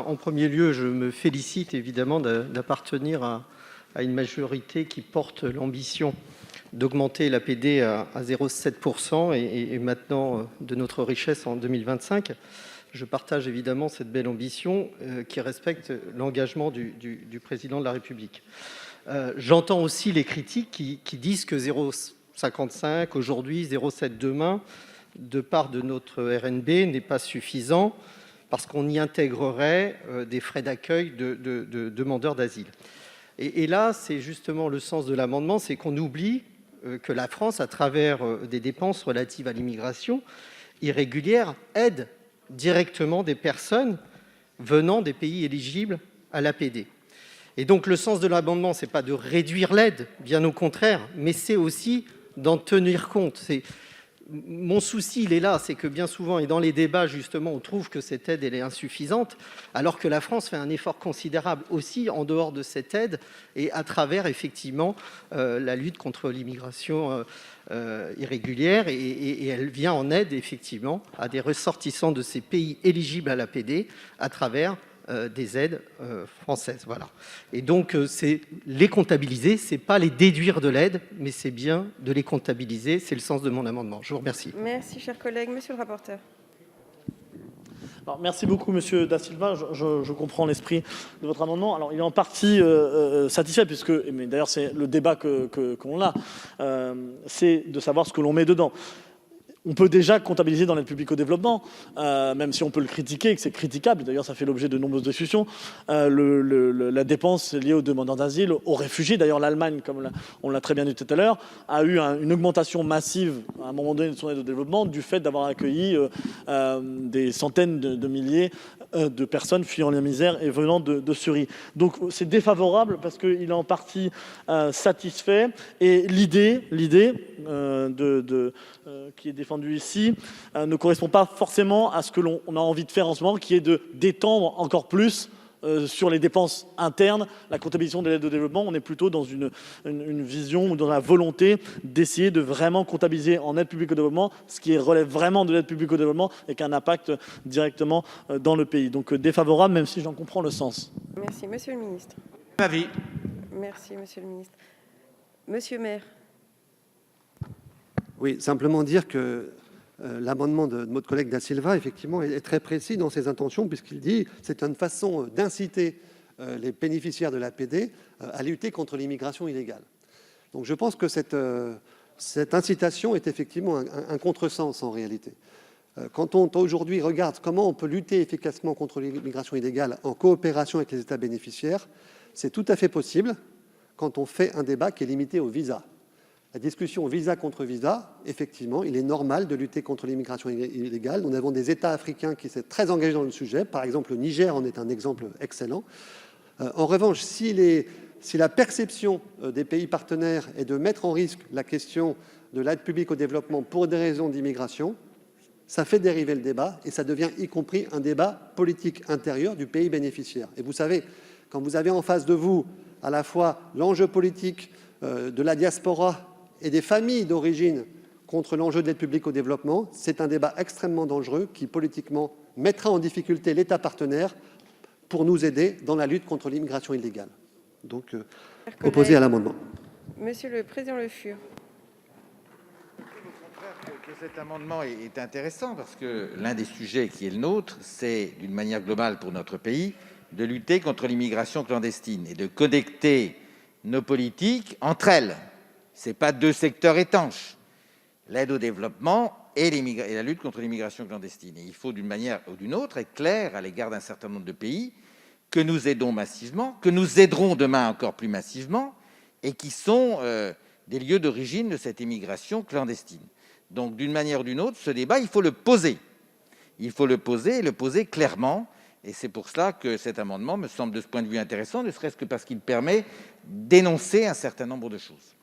En premier lieu, je me félicite évidemment d'appartenir à une majorité qui porte l'ambition d'augmenter l'APD à 0,7% et maintenant de notre richesse en 2025. Je partage évidemment cette belle ambition qui respecte l'engagement du président de la République. J'entends aussi les critiques qui disent que 0,55 aujourd'hui, 0,7 demain, de part de notre RNB, n'est pas suffisant parce qu'on y intégrerait des frais d'accueil de demandeurs d'asile. Et là, c'est justement le sens de l'amendement, c'est qu'on oublie que la France, à travers des dépenses relatives à l'immigration irrégulière, aide directement des personnes venant des pays éligibles à l'APD. Et donc le sens de l'amendement, ce n'est pas de réduire l'aide, bien au contraire, mais c'est aussi d'en tenir compte. Mon souci, il est là, c'est que bien souvent, et dans les débats, justement, on trouve que cette aide, elle est insuffisante, alors que la France fait un effort considérable aussi en dehors de cette aide et à travers, effectivement, la lutte contre l'immigration irrégulière. Et elle vient en aide, effectivement, à des ressortissants de ces pays éligibles à l'APD à travers des aides françaises. Voilà. Et donc, c'est les comptabiliser, c'est pas les déduire de l'aide, mais c'est bien de les comptabiliser. C'est le sens de mon amendement. Je vous remercie. Merci, cher collègue. Monsieur le rapporteur. Alors, merci beaucoup, Monsieur Da Silva. Je comprends l'esprit de votre amendement. Alors, il est en partie satisfait, mais d'ailleurs, c'est le débat qu'on a, c'est de savoir ce que l'on met dedans. On peut déjà comptabiliser dans l'aide publique au développement, même si on peut le critiquer et que c'est critiquable. D'ailleurs, ça fait l'objet de nombreuses discussions. La dépense liée aux demandeurs d'asile, aux réfugiés. D'ailleurs, l'Allemagne, comme on l'a très bien dit tout à l'heure, a eu une augmentation massive à un moment donné de son aide au développement du fait d'avoir accueilli des centaines de milliers de personnes fuyant la misère et venant de Syrie. Donc, c'est défavorable parce qu'il est en partie satisfait. Et l'idée qui est défendue ici ne correspond pas forcément à ce que l'on a envie de faire en ce moment, qui est d'étendre encore plus sur les dépenses internes la comptabilisation de l'aide au développement. On est plutôt dans une vision ou dans la volonté d'essayer de vraiment comptabiliser en aide publique au développement ce qui relève vraiment de l'aide publique au développement et qui a un impact directement dans le pays. Donc défavorable, même si j'en comprends le sens. Merci. Monsieur le ministre. Avis. Merci, monsieur le ministre. Monsieur Maire. Oui, simplement dire que l'amendement de notre collègue Da Silva, effectivement, est très précis dans ses intentions, puisqu'il dit que c'est une façon d'inciter les bénéficiaires de l'APD à lutter contre l'immigration illégale. Donc je pense que cette incitation est effectivement un contresens en réalité. Quand on aujourd'hui regarde comment on peut lutter efficacement contre l'immigration illégale en coopération avec les États bénéficiaires, c'est tout à fait possible quand on fait un débat qui est limité au visa. La discussion visa contre visa, effectivement, il est normal de lutter contre l'immigration illégale. Nous avons des États africains qui sont très engagés dans le sujet. Par exemple, le Niger en est un exemple excellent. En revanche, si la perception des pays partenaires est de mettre en risque la question de l'aide publique au développement pour des raisons d'immigration, ça fait dériver le débat et ça devient y compris un débat politique intérieur du pays bénéficiaire. Et vous savez, quand vous avez en face de vous à la fois l'enjeu politique de la diaspora et des familles d'origine contre l'enjeu de l'aide publique au développement, c'est un débat extrêmement dangereux qui, politiquement, mettra en difficulté l'État partenaire pour nous aider dans la lutte contre l'immigration illégale. Donc, opposé à l'amendement. Monsieur le Président Le Fur. Cet amendement est intéressant parce que l'un des sujets qui est le nôtre, c'est, d'une manière globale pour notre pays, de lutter contre l'immigration clandestine et de connecter nos politiques entre elles. Ce n'est pas deux secteurs étanches, l'aide au développement et la lutte contre l'immigration clandestine. Et il faut d'une manière ou d'une autre être clair à l'égard d'un certain nombre de pays que nous aidons massivement, que nous aiderons demain encore plus massivement, et qui sont des lieux d'origine de cette immigration clandestine. Donc d'une manière ou d'une autre, ce débat, il faut le poser. Il faut le poser et le poser clairement. Et c'est pour cela que cet amendement me semble de ce point de vue intéressant, ne serait-ce que parce qu'il permet d'énoncer un certain nombre de choses.